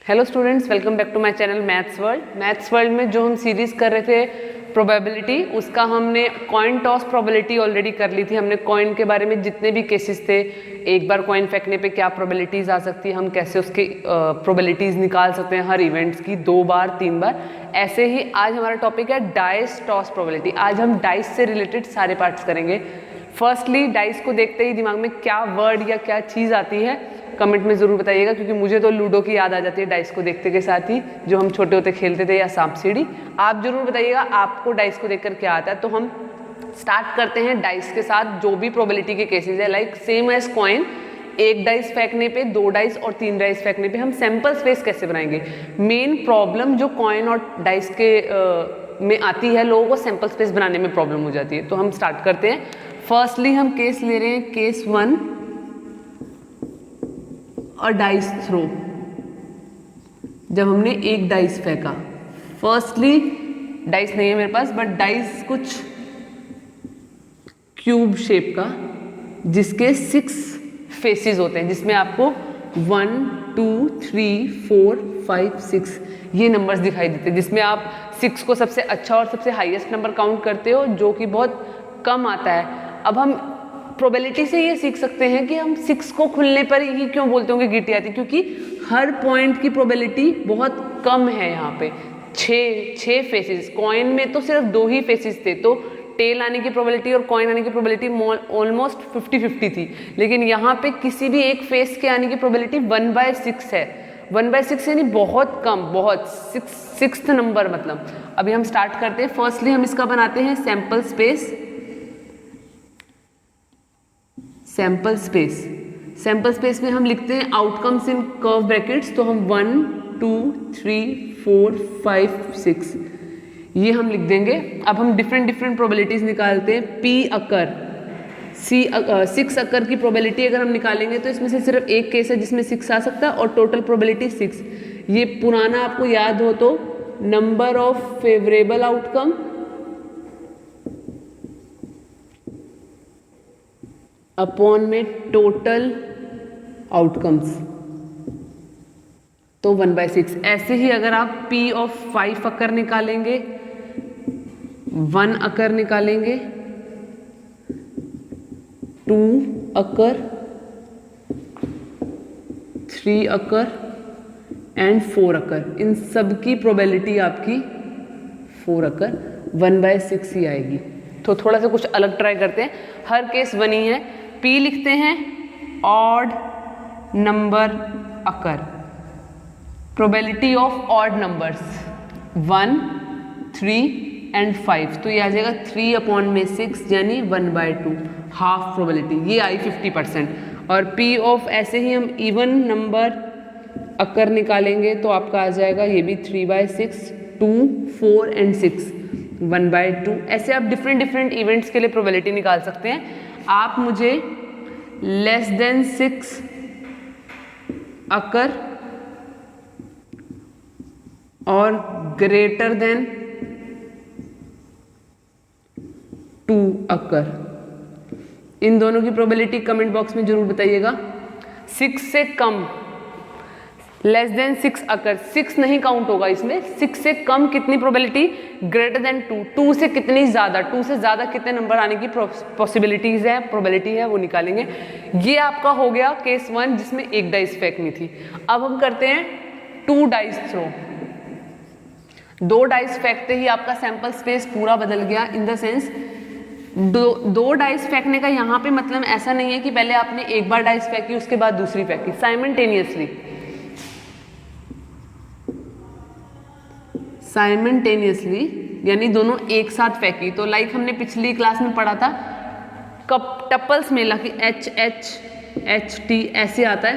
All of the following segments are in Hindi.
Hello students, welcome back to my channel maths world. Maths world में जो हम सीरीज़ कर रहे थे प्रोबेबिलिटी, उसका हमने कॉइन टॉस प्रोबेबिलिटी ऑलरेडी कर ली थी। हमने कॉइन के बारे में जितने भी केसेस थे, एक बार कॉइन फेंकने पे क्या प्रोबेबिलिटीज़ आ सकती है, हम कैसे उसके प्रोबेबिलिटीज़ निकाल सकते हैं हर इवेंट्स की 2 बार 3 बार। ऐसे ही आज हमारा टॉपिक है डाइस टॉस प्रोबेबिलिटी। आज हम डाइस से रिलेटेड सारे पार्ट्स करेंगे। फर्स्टली डाइस को देखते ही दिमाग में क्या वर्ड या क्या चीज़ आती है कमेंट में ज़रूर बताइएगा, क्योंकि मुझे तो लूडो की याद आ जाती है डाइस को देखते के साथ ही, जो हम छोटे होते खेलते थे, या सांप सीढ़ी। आप जरूर बताइएगा आपको डाइस को देखकर क्या आता है। तो हम स्टार्ट करते हैं डाइस के साथ। जो भी प्रोबेबिलिटी के केसेस है, लाइक सेम एज कॉइन, एक डाइस फेंकने पे, 2 डाइस और 3 डाइस फेंकने पे हम सैंपल स्पेस कैसे बनाएंगे। मेन प्रॉब्लम जो कॉइन और डाइस के में आती है, लोगों को सैंपल स्पेस बनाने में प्रॉब्लम हो जाती है। तो हम स्टार्ट करते हैं। फर्स्टली हम केस ले रहे हैं, केस 1 और डाइस थ्रो। जब हमने एक डाइस फेंका, फर्स्टली डाइस नहीं है मेरे पास, बट डाइस कुछ क्यूब शेप का, जिसके 6 फेसेस होते हैं, जिसमें आपको 1 2 3 4 5 6 ये नंबर्स दिखाई देते हैं, जिसमें आप 6 को सबसे अच्छा और सबसे हाईएस्ट नंबर काउंट करते हो, जो कि बहुत कम आता है। अब हम प्रोबेबिलिटी से ये सीख सकते हैं कि हम 6 को खुलने पर ही क्यों बोलते होंगे गिट्टी आती, क्योंकि हर पॉइंट की प्रोबेबिलिटी बहुत कम है। यहाँ पे 6 फेसेस, कॉइन में तो सिर्फ 2 ही फेसेस थे, तो टेल आने की प्रोबेबिलिटी और कॉइन आने की प्रोबेबिलिटी ऑलमोस्ट 50-50 थी। लेकिन यहाँ पे किसी भी एक फेस के आने की प्रोबेबिलिटी 1/6 है। 1/6 यानी बहुत कम, बहुत 6th नंबर मतलब। अभी हम स्टार्ट करते हैं। फर्स्टली हम इसका बनाते हैं सैंपल स्पेस। सैंपल स्पेस में हम लिखते हैं आउटकम्स इन कर्व ब्रैकेट्स। तो हम 1 2 3 4 5 6 ये हम लिख देंगे। अब हम डिफरेंट प्रोबेबिलिटीज निकालते हैं। P अकर 6 अकर की प्रोबेबिलिटी अगर हम निकालेंगे, तो इसमें से सिर्फ एक केस है जिसमें 6 आ सकता है, और टोटल प्रोबेबिलिटी 6। ये पुराना आपको याद हो तो number of favourable outcome upon में टोटल आउटकम्स, तो 1/6। ऐसे ही अगर आप P ऑफ 5 अकर निकालेंगे, 1 अकर निकालेंगे, 2 अकर, 3 अकर एंड 4 अकर, इन सब की प्रोबेबिलिटी आपकी 4 अकर 1/6 ही आएगी। तो थोड़ा सा कुछ अलग ट्राई करते हैं। हर केस 1 ही है। P लिखते हैं odd number occur, probability of odd numbers 1 3 and 5, तो ये आ जाएगा 3/6 यानी 1/2, हाफ प्रोबेबिलिटी। ये आई 50%। और P ऑफ ऐसे ही हम इवन नंबर अकर निकालेंगे, तो आपका आ जाएगा ये भी 3/6, 2 4 एंड 6 1/2। ऐसे आप डिफरेंट इवेंट्स के लिए प्रोबेबिलिटी निकाल सकते हैं। आप मुझे लेस देन 6 अकर और ग्रेटर देन 2 अकर, इन दोनों की प्रोबेबिलिटी कमेंट बॉक्स में जरूर बताइएगा। 6 से कम, लेस देन 6 अकर, 6 नहीं काउंट होगा इसमें। 6 से कम कितनी प्रोबेबिलिटी, ग्रेटर देन 2, 2 से कितनी ज़्यादा, 2 से ज़्यादा कितने नंबर आने की पॉसिबिलिटीज़ है, प्रोबेबिलिटी है, वो निकालेंगे। ये आपका हो गया केस 1, जिसमें एक डाइस फेंकनी थी। अब हम करते हैं 2 डाइस थ्रो। 2 डाइस फेंकते ही आपका सैंपल स्पेस पूरा बदल गया। इन द सेंस 2 डाइस फेंकने का यहाँ पे मतलब ऐसा नहीं है कि पहले आपने एक बार डाइस फेंकी उसके बाद दूसरी फेंकी, साइमल्टेनियसली यानी दोनों एक साथ फेंकी। तो लाइक हमने पिछली क्लास में पढ़ा था टपल्स में कि HH ऐसे आता है,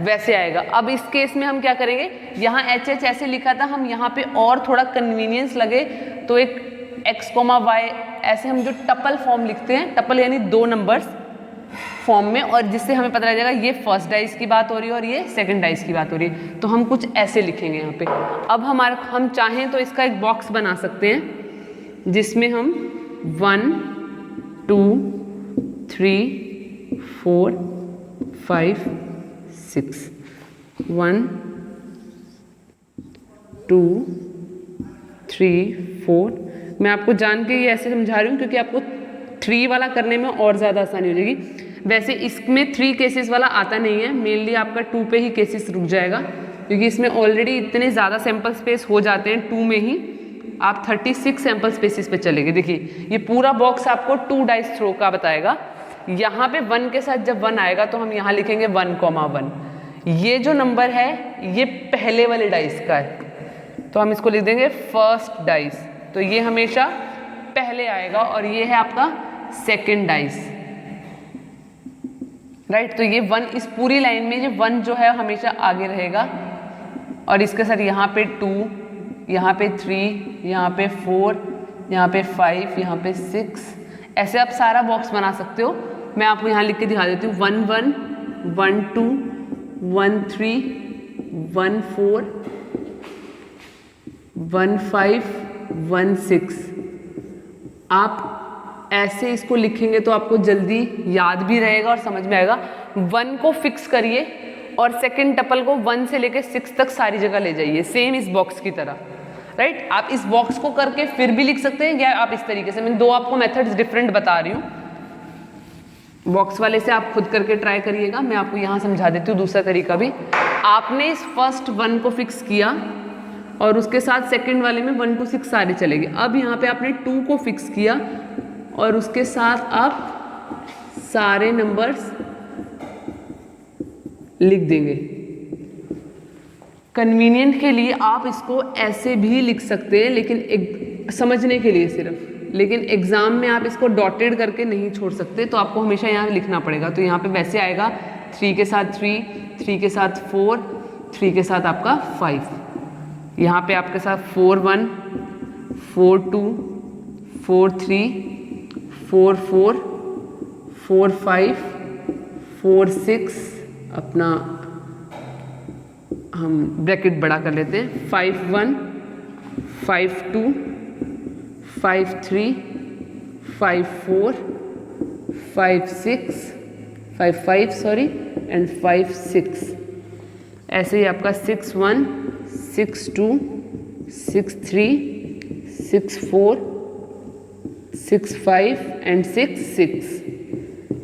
वैसे आएगा। अब इस केस में हम क्या करेंगे, यहाँ HH ऐसे लिखा था, हम यहाँ पे और थोड़ा कन्वीनियंस लगे तो एक X, Y ऐसे हम जो टपल फॉर्म लिखते हैं, टपल यानी 2 नंबर्स फॉर्म में, और जिससे हमें पता लग जाएगा ये फर्स्ट डाइस की बात हो रही है और ये सेकंड डाइस की बात हो रही है। तो हम कुछ ऐसे लिखेंगे यहाँ पे। अब हम चाहें तो इसका एक बॉक्स बना सकते हैं, जिसमें हम 1 2 3 4 5 6 1 2 3 4। मैं आपको जान के ये ऐसे समझा रही हूँ क्योंकि आपको 3 वाला करने में और ज़्यादा आसानी हो जाएगी। वैसे इसमें 3 केसेस वाला आता नहीं है, मेनली आपका 2 पे ही केसेस रुक जाएगा क्योंकि इसमें ऑलरेडी इतने ज़्यादा सैंपल स्पेस हो जाते हैं 2 में ही। आप 36 सैंपल स्पेसिस पे चलेंगे। देखिए ये पूरा बॉक्स आपको 2 डाइस थ्रो का बताएगा। यहाँ पे 1 के साथ जब 1 आएगा तो हम यहाँ लिखेंगे 1,1। ये जो नंबर है ये पहले वाले डाइस का है, तो हम इसको लिख देंगे फर्स्ट डाइस, तो ये हमेशा पहले आएगा। और ये है आपका सेकेंड डाइस, राइट। तो ये 1 इस पूरी लाइन में ये 1 जो है हमेशा आगे रहेगा। और इसके साथ यहाँ पे 2, यहाँ पे 3, यहाँ पे 4, यहाँ पे 5, यहाँ पे 6, ऐसे आप सारा बॉक्स बना सकते हो। मैं आपको यहाँ लिख के दिखा देती हूँ। 1 1 1 2 1 3 1 4 1 5 1 6। आप ऐसे इसको लिखेंगे तो आपको जल्दी याद भी रहेगा और समझ में आएगा। 1 को फिक्स करिए और सेकंड टपल को 1 से लेकर 6 तक सारी जगह ले जाइए, सेम इस बॉक्स की तरह, राइट। आप इस बॉक्स को करके फिर भी लिख सकते हैं, या आप इस तरीके से, मैं 2 आपको मेथड्स डिफरेंट बता रही हूँ। बॉक्स वाले से आप खुद करके ट्राई करिएगा, मैं आपको यहाँ समझा देती हूँ दूसरा तरीका भी। आपने इस फर्स्ट 1 को फिक्स किया और उसके साथ सेकंड वाले में 1 to 6 सारे चलेंगे। अब यहाँ पे आपने 2 को फिक्स किया और उसके साथ आप सारे नंबर्स लिख देंगे। कन्वीनियंट के लिए आप इसको ऐसे भी लिख सकते हैं, लेकिन समझने के लिए सिर्फ, लेकिन एग्जाम में आप इसको डॉटेड करके नहीं छोड़ सकते, तो आपको हमेशा यहाँ लिखना पड़ेगा। तो यहाँ पे वैसे आएगा 3 के साथ 3, 3 के साथ 4, 3 के साथ आपका 5, यहाँ पे आपके साथ 4 1 4 2 4 3 4 4 4 5 4 6, अपना हम ब्रैकेट बड़ा कर लेते हैं, 5 1 5 2 5 3 5 4 5 6 5 5 सॉरी एंड 5 6। ऐसे ही आपका 6 1 6 2 6 3 6 4 6 5 एंड 6 6।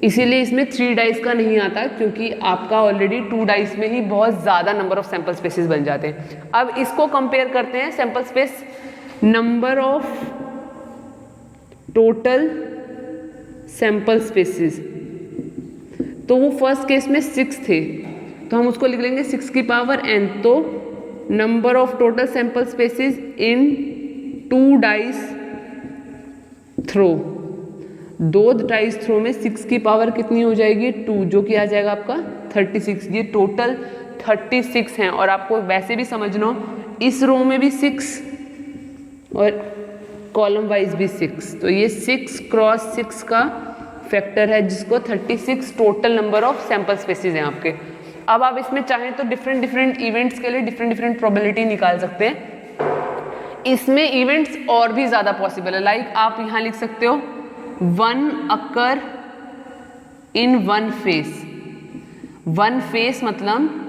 इसीलिए इसमें 3 डाइस का नहीं आता क्योंकि आपका ऑलरेडी 2 डाइस में ही बहुत ज़्यादा नंबर ऑफ सैंपल स्पेसेस बन जाते हैं। अब इसको कंपेयर करते हैं, sample space number of total sample spaces. तो वो फर्स्ट केस में 6 थे, तो हम उसको लिख लेंगे 6 की पावर n। तो number of total sample spaces in 2 dice throw, 2 dice throw में 6 की पावर कितनी हो जाएगी 2, जो कि आ जाएगा आपका 36। ये टोटल 36 हैं। और आपको वैसे भी समझना हो, इस रो में भी 6 और कॉलम वाइज भी 6, तो ये 6 क्रॉस 6 का फैक्टर है, जिसको 36 total number of sample spaces हैं आपके। अब आप इसमें चाहें तो डिफरेंट डिफरेंट इवेंट्स के लिए डिफरेंट प्रोबेबिलिटी निकाल सकते हैं। इसमें इवेंट्स और भी ज़्यादा पॉसिबल है, लाइक आप यहाँ लिख सकते हो 1 अकर इन 1 फेस। 1 फेस मतलब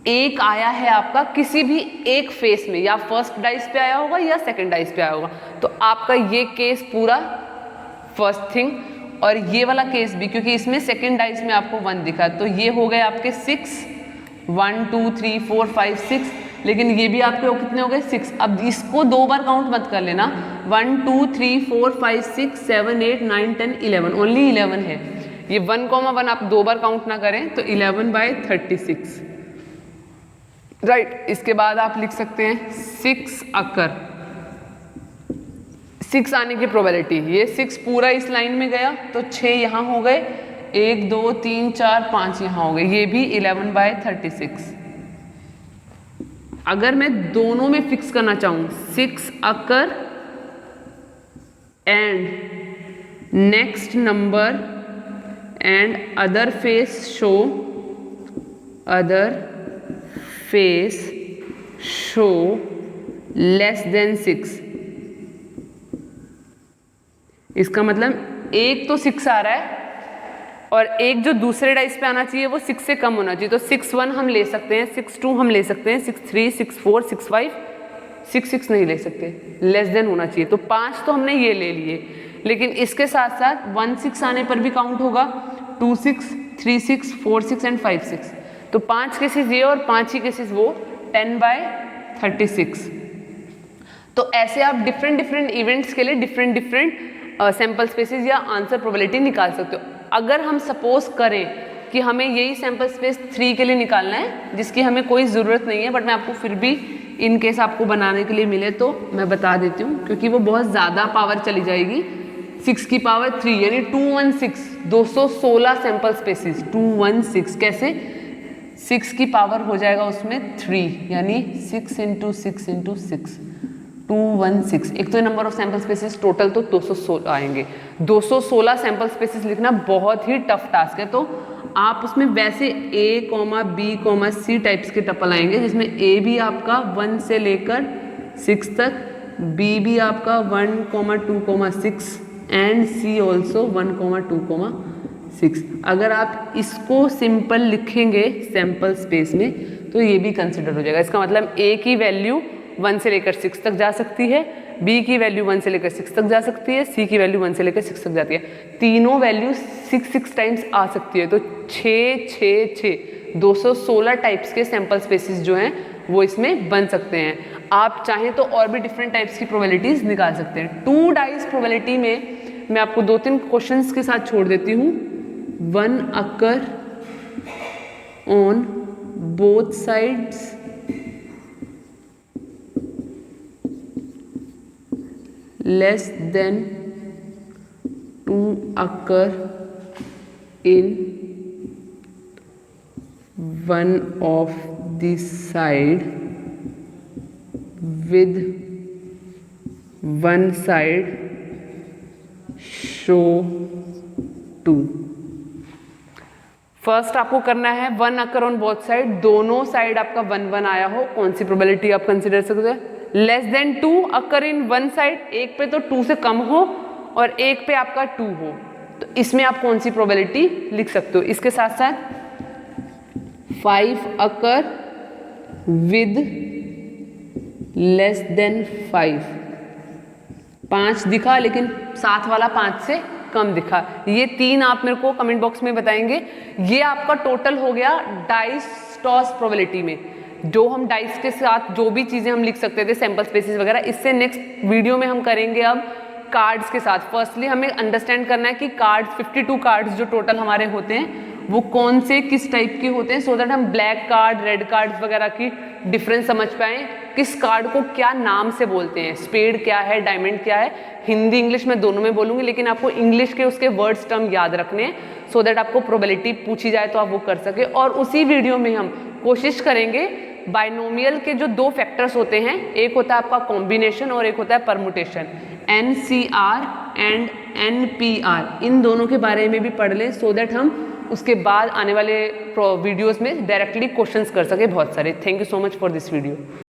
एक आया है आपका किसी भी एक फेस में, या फर्स्ट डाइस पे आया होगा या सेकंड डाइस पे आया होगा। तो आपका ये केस पूरा फर्स्ट थिंग, और ये वाला केस भी, क्योंकि इसमें सेकंड डाइस में आपको 1 दिखा, तो ये हो गए आपके 6 1 2 3 4 5 6। लेकिन ये भी आपके कितने हो गए 6। अब इसको 2 बार काउंट मत कर लेना, 1 2 3 4 5 6 7 8 9 10 11, ओनली 11 है। ये 1,1 आप 2 बार काउंट ना करें तो 11/36, राइट। इसके बाद आप लिख सकते हैं 6 अकर, 6 आने की प्रोबेबिलिटी, ये 6 पूरा इस लाइन में गया तो 6 यहाँ हो गए, 1 2 3 4 5 यहाँ हो गए, ये भी 11/36। अगर मैं दोनों में फिक्स करना चाहूँ 6 occur and next number and other face show, other face show less than 6, इसका मतलब एक तो 6 आ रहा है और एक जो दूसरे डाइस पे आना चाहिए वो 6 से कम होना चाहिए। तो 6-1 हम ले सकते हैं, 6-2 हम ले सकते हैं, 6-3, 6-4, 6-5, 6-6 नहीं ले सकते, लेस देन होना चाहिए। तो 5 तो हमने ये ले लिए, लेकिन इसके साथ साथ 1-6 आने पर भी काउंट होगा, 2-6, 3-6, 4-6 एंड 5-6। तो 5 केसेस ये और 5 ही केसेस वो, 10/36। तो ऐसे आप डिफरेंट डिफरेंट इवेंट्स के लिए डिफरेंट डिफरेंट सैम्पल स्पेसेस या आंसर प्रोबेबिलिटी निकाल सकते हो। अगर हम सपोज करें कि हमें यही सैम्पल स्पेस 3 के लिए निकालना है, जिसकी हमें कोई ज़रूरत नहीं है, बट मैं आपको फिर भी इन केस आपको बनाने के लिए मिले तो मैं बता देती हूँ, क्योंकि वो बहुत ज़्यादा पावर चली जाएगी। 6 की पावर 3 यानी 216, 216 सैम्पल स्पेसिस, 216 कैसे, 6 की पावर हो जाएगा उसमें 3 यानी 6 × 6 × 6, 216। एक तो number of sample spaces total तो 216 आएंगे। 216 सैम्पल स्पेसिस लिखना बहुत ही टफ टास्क है। तो आप उसमें वैसे A, B, C टाइप्स के टपल आएंगे, जिसमें A भी आपका 1 से लेकर 6 तक, B भी आपका 1, 2, 6 एंड C ऑल्सो 1, 2, 6। अगर आप इसको सिंपल लिखेंगे सैम्पल स्पेस में तो ये भी कंसिडर हो जाएगा। इसका मतलब A की वैल्यू 1 से लेकर 6 तक जा सकती है, B की वैल्यू 1 से लेकर 6 तक जा सकती है, C की वैल्यू 1 से लेकर 6 तक जाती है। तीनों वैल्यू 6 टाइम्स आ सकती है। तो 6, 216 टाइप्स के सैम्पल स्पेसिस जो हैं वो इसमें बन सकते हैं। आप चाहें तो और भी डिफरेंट टाइप्स की प्रोबेबिलिटीज निकाल सकते हैं। 2 डाइस प्रोबेबिलिटी में मैं आपको 2-3 क्वेश्चंस के साथ छोड़ देती हूँ। 1 occur on both sides less than 2 occur in one of the side with one side show 2। First आपको करना है 1 अकर ऑन बोथ साइड, दोनों साइड आपका 1-1 आया हो, कौन सी प्रोबेबिलिटी आप कंसिडर सकते हैं। Less than 2 occur in one side, एक पे तो 2 से कम हो और एक पे आपका 2 हो, तो इसमें आप कौन सी प्रोबेबिलिटी लिख सकते हो। इसके साथ साथ 5 अकर विद लेस देन 5, 5 दिखा लेकिन साथ वाला 5 से कम दिखा। ये 3 आप मेरे को कमेंट बॉक्स में बताएंगे। ये आपका टोटल हो गया डाइस टॉस प्रोबेबिलिटी में। जो हम डाइस के साथ जो भी चीज़ें हम लिख सकते थे सैम्पल स्पेसिस वगैरह, इससे नेक्स्ट वीडियो में हम करेंगे अब कार्ड्स के साथ। फर्स्टली हमें अंडरस्टैंड करना है कि कार्ड्स 52 कार्ड्स जो टोटल हमारे होते हैं वो कौन से किस टाइप के होते हैं, सो दैट हम ब्लैक कार्ड, रेड कार्ड्स वगैरह की डिफरेंस समझ पाएँ। किस कार्ड को क्या नाम से बोलते हैं, स्पेड क्या है, डायमंड क्या है। हिंदी इंग्लिश में दोनों में बोलूँगी, लेकिन आपको इंग्लिश के उसके वर्ड्स टर्म याद रखने हैं, सो दैट आपको प्रोबेबिलिटी पूछी जाए तो आप वो कर सके। और उसी वीडियो में हम कोशिश करेंगे बाइनोमियल के जो 2 फैक्टर्स होते हैं, एक होता है आपका कॉम्बिनेशन और एक होता है परमुटेशन, NCR एंड NPR, इन दोनों के बारे में भी पढ़ लें, सो दैट हम उसके बाद आने वाले वीडियोस में डायरेक्टली क्वेश्चंस कर सके बहुत सारे। Thank you so much for this video.